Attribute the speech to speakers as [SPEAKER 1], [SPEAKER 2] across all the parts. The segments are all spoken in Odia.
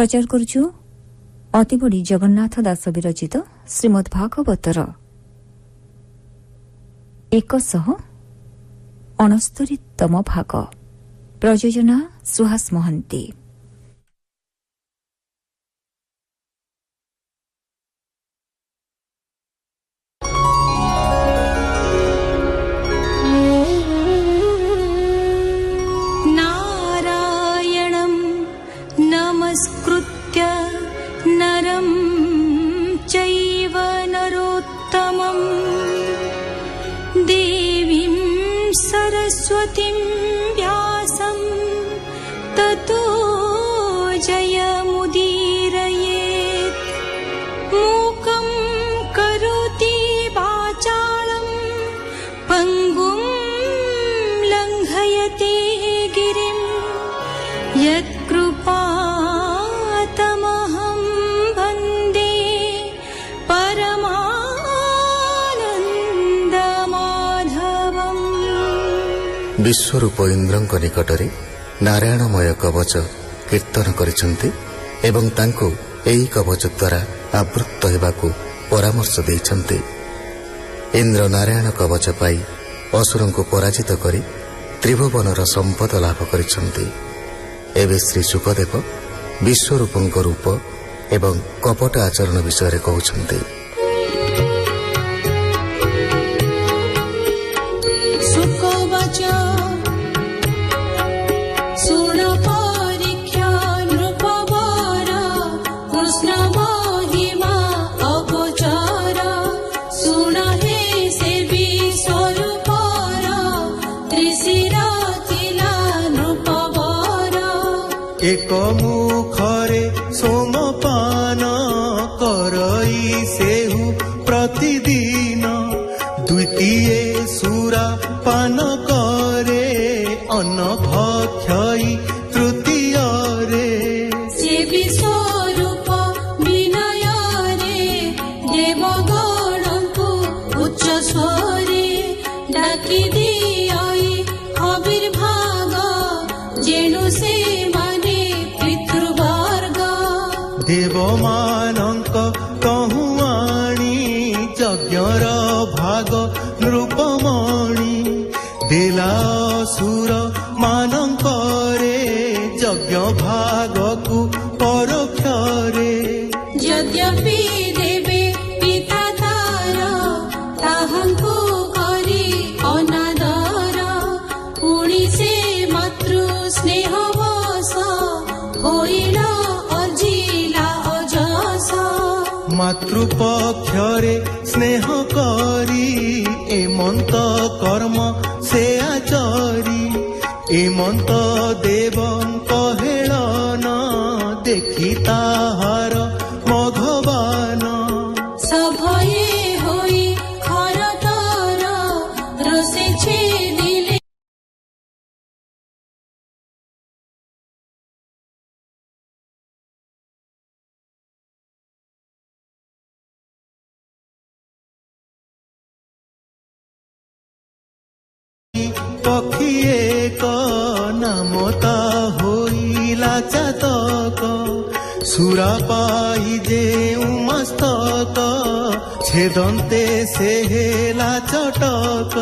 [SPEAKER 1] प्रचार करुछु अतिबड़ी जगन्नाथ दास विरचित श्रीमद् भागवतर 169तम भाग। प्रयोजना सुहास महंती।
[SPEAKER 2] सरस्वतीं व्यासं ततो जयमुदीरयेत्। मूकं करोति वाचालं पङ्गुं लङ्घयते गिरिं यत्कृपातमहं वन्दे
[SPEAKER 3] विश्वरूप इंद्रंक निकटरे नारायणमय कवच कीर्तन करिसंती एवं तांको एही कवच द्वारा आवृत्त हेबाकू परामर्श देइछंती। इंद्र नारायण कवच पाई असुरंको पराजित करी त्रिभुवनर संपद लाभ करिसंती। एवं श्री सुखदेव विश्वरूपंक रूप एवं कपट आचरण विषय कहउछंती।
[SPEAKER 4] एक मुखरे सोमपान करई सेहु प्रतिदिन, द्वितीय सुरा पान करे अन्न भक्षई तृतीय रे।
[SPEAKER 2] से विश्वरूप विनय रे देवगणଙ୍କୁ उच्च स्वरे डाकी दियई आविर्भाग जेणु से
[SPEAKER 4] देवमानंक कहूआणी यज्ञर भाग नृपमणि देला असुर मानंकरे यज्ञ भाग को परोक्षरे।
[SPEAKER 2] यद्यपि देवे पिता तार ताहंकु करी अनादर, पुणी से मातृ स्नेह वश होइल
[SPEAKER 4] मातृपक्षरे स्नेह करी एमंत कर्म से आचरी। एमंत देवं कहेलन देखी ताहार मघवान।
[SPEAKER 2] सभये होई खरतर रसे छेदिले
[SPEAKER 4] पक्षी एक नामता होइला चातक, सुरा पाई जे मस्तक छेदन्ते से हेला चटक।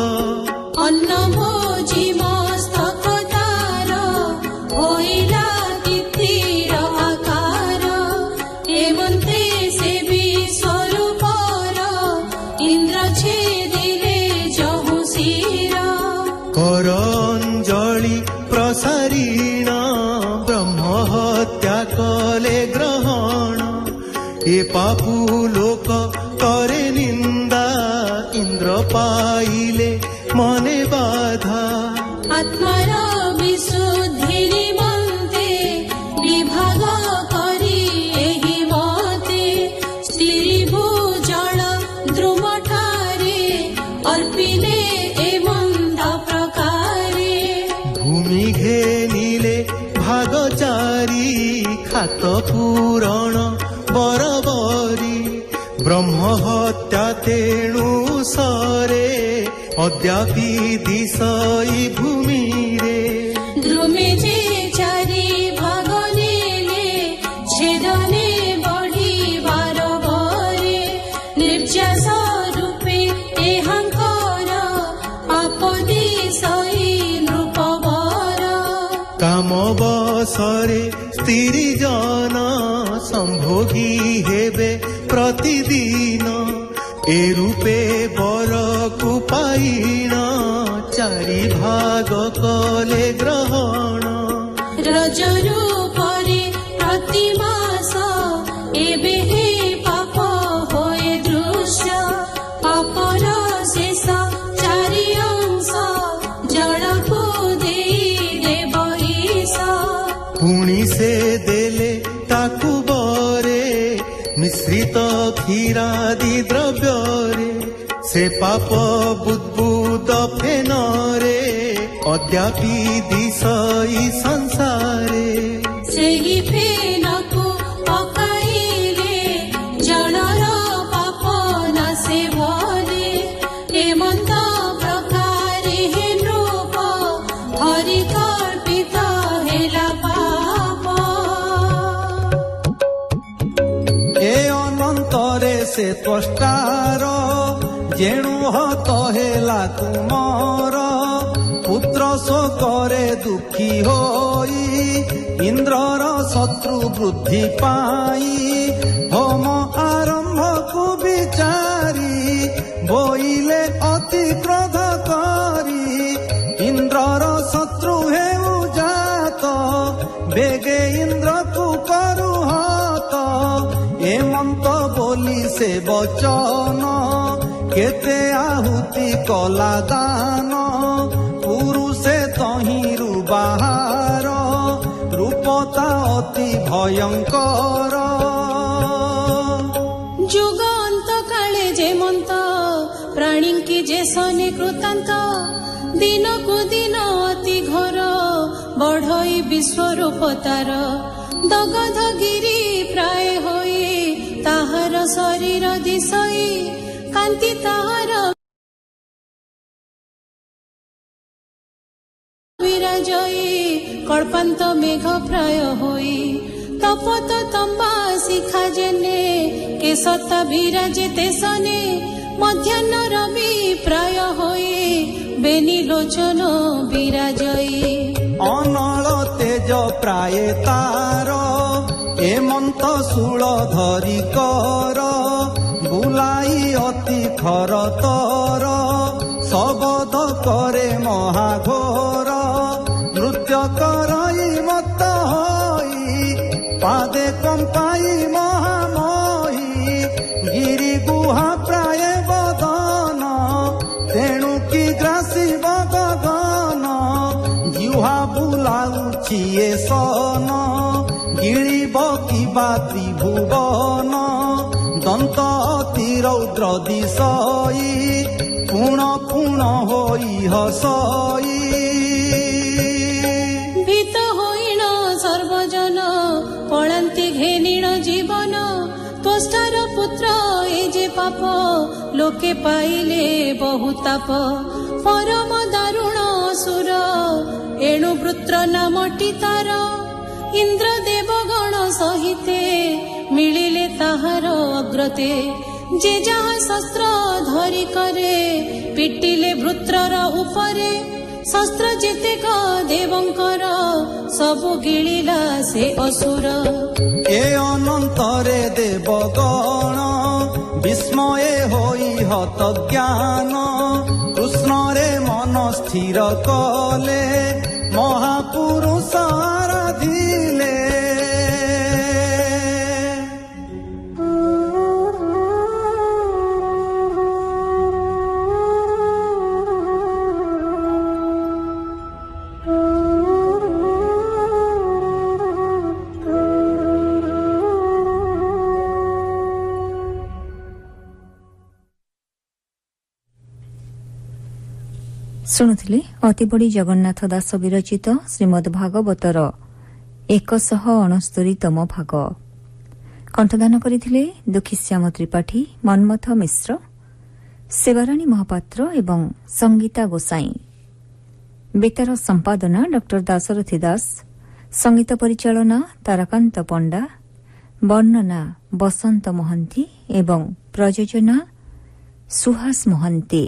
[SPEAKER 2] अन्न भोजी मस्तक तार होइला तिथिर आकार, एवन्ते से विश्वरूपर इंद्र छेदिले जहु शिर।
[SPEAKER 4] करंजलि प्रसारीण ब्रह्म हत्या कले ग्रहण, ए पापू लोक करे निंदा इंद्र पाइले मने बाधा।
[SPEAKER 2] आत्मार विशुद्धि निमन्ते विभाग करी एहि मते, स्त्री भूजल द्रुम ठारे अर्पिले
[SPEAKER 4] भूमि घेनिले भागचारी खात पूरण बरबरी। ब्रह्म हत्या तेणु सरे अद्यापि दिशई भूमि रे।
[SPEAKER 2] द्रुमे जे चारी भाग नेले छेद
[SPEAKER 4] কাম বসরে স্ত্রী জন সম্ভোগী হেবে প্রতিদিন এ রূপে বরকু পাইণ চারি ভাগ কলে গ্রহণ
[SPEAKER 2] রজরু পরে প্রতি মাস এবে হে পাপ হয়ে দৃশ্য পাপর শেষ চারি অংশ জড়କୁ দেব ঈশ
[SPEAKER 4] পুଣି ସେ ଦେଲେ ତାକୁ ବରେ ମିଶ୍ରିତ କ୍ଷୀରାଦି ଦ୍ରବ୍ୟରେ ସେ ପାପ ବୁଦ୍ବୁଦ ଫେନରେ ଅଦ୍ୟାପି ଦିଶଇ ସଂସାରେ
[SPEAKER 2] ସେହି ଫେନକୁ ପକାଇଲେ ଜଣର ପାପ ନାଶେ ଭରେ ହେମନ୍ତ ପ୍ରକାରେ ହେ ନୃପ ହରି କଳ୍ପିତ ହେଲା ପାପ
[SPEAKER 5] ଏ ଅନନ୍ତରେ ସେ ତ୍ୱଷ୍ଟାର ଯେଣୁ ହତ ହେଲା ତୁମର ପୁତ୍ର ଶୋକରେ ଦୁଃଖୀ ହୋଇ ଇନ୍ଦ୍ରର ଶତ୍ରୁ ବୃଦ୍ଧି ପାଇ ହୋମ ଆରମ୍ଭକୁ ବିଚାରି ବୋଇଲେ ଅତି କ୍ରୋଧ କରି ଇନ୍ଦ୍ରର ଶତ୍ରୁ ହେଉ ଜାତ ବେଗେ ଇନ୍ଦ୍ରକୁ କରୁ ହତ ଏମନ୍ତ ବୋଲି ସେ ବଚନ କେତେ ଆହୁତି କଲା ଦାନ ପୁରୁଷେ ତହିଁରୁ ବାହାର ରୂପତା ଅତି ଭୟଙ୍କର
[SPEAKER 2] ଯୁଗ ଅନ୍ତ କାଳେ ଯେମନ୍ତ ପ୍ରାଣୀଙ୍କି ଯେ ଶନି କୃତାନ୍ତ ଦିନକୁ ଦିନ ଅତି ଘୋର ବଢ଼ଇ ବିଶ୍ୱରୂପ ତାର ଦଗଧ ଗିରି ପ୍ରାୟ ହୋଇ ତାହାର ଶରୀର ଦିଶଇ କାନ୍ତି ତାହାର ବିରାଜଇ କଳ୍ପାନ୍ତ ମେଘ ପ୍ରାୟ ହୋଇ ତପତ ତମ୍ବା ଶିଖା ଜେନେ କେଶତା ବିରାଜେ ତେସନେ ମଧ୍ୟାହ୍ନ ରବି ପ୍ରାୟ ହୋଇ ବେନି ଲୋଚନ ବିରାଜଇ
[SPEAKER 5] ଅନଳ ତେଜ ପ୍ରାୟ ତାର ଏମନ୍ତ ଶୂଳ ଧରି କର ବୁଲାଇ ଅତି ଖର ତର ଶବଦ କରେ ମହାଘୋର ନୃତ୍ୟ କରଇ ମତ ହୋଇ ପାଦେ କମ୍ପାଇ ମହାମହି ଗିରି ଗୁହା ପ୍ରାୟ ବଦନ ତେଣୁ କି ଗ୍ରାସିବ ଗଗନ ଜିହ୍ୱା ବୁଲାଉଛି ଏ ସନ ଗିଳିବ କିବା ତ୍ରିଭୁବନ ଦନ୍ତ ଅତି ରୌଦ୍ର ଦିଶଇ ପୁଣ ପୁଣ ହୋଇ ହସଇ
[SPEAKER 2] ଭୀତ ହୋଇଣ ସର୍ବଜନ ପଳାନ୍ତି ଘେନିଣ ଜୀବନ ତ୍ୱଷ୍ଟାର ପୁତ୍ର ଏ ଯେ ପାପ ଲୋକେ ପାଇଲେ ବହୁ ତାପ ପରମ ଦାରୁଣ ଅସୁର ଏଣୁ ବୃତ୍ର ନାମଟି ତାର ଇନ୍ଦ୍ର ଦେବଗଣ ସହିତେ ମିଳିଲେ ତାହାର ଅଗ୍ରତେ ଯେ ଯାହା ଶସ୍ତ୍ର ଧରି କରେ ପିଟିଲେ ବୃତ୍ରର ଉପରେ ଶସ୍ତ୍ର ଯେତେକ ଦେବଙ୍କର ସବୁ ଗିଳିଲା ସେ ଅସୁର
[SPEAKER 5] ଏ ଅନନ୍ତରେ ଦେବଗଣ ବିସ୍ମୟେ ହୋଇ ହତ ଜ୍ଞାନ କୃଷ୍ଣରେ ମନ ସ୍ଥିର କଲେ ମହାପୁରୁଷ ଆରାଧିଲେ
[SPEAKER 1] ଶୁଣୁଥିଲେ ଅତିବଡ଼ି ଜଗନ୍ନାଥ ଦାସ ବିରଚିତ ଶ୍ରୀମଦ୍ ଭାଗବତର 169ତମ ଭାଗ। କଣ୍ଠଦାନ କରିଥିଲେ ଦୁଃଖୀଶ୍ୟାମ ତ୍ରିପାଠୀ, ମନ୍ମଥ ମିଶ୍ର, ସେବାରାଣୀ ମହାପାତ୍ର ଏବଂ ସଙ୍ଗୀତା ଗୋସାଇଁ। ବେତାର ସମ୍ପାଦନା ଡ ଦାଶରଥୀ ଦାସ, ସଙ୍ଗୀତ ପରିଚାଳନା ତାରାକାନ୍ତ ପଣ୍ଡା, ବର୍ଣ୍ଣନା ବସନ୍ତ ମହାନ୍ତି ଏବଂ ପ୍ରଯୋଜନା ସୁହାସ ମହାନ୍ତି।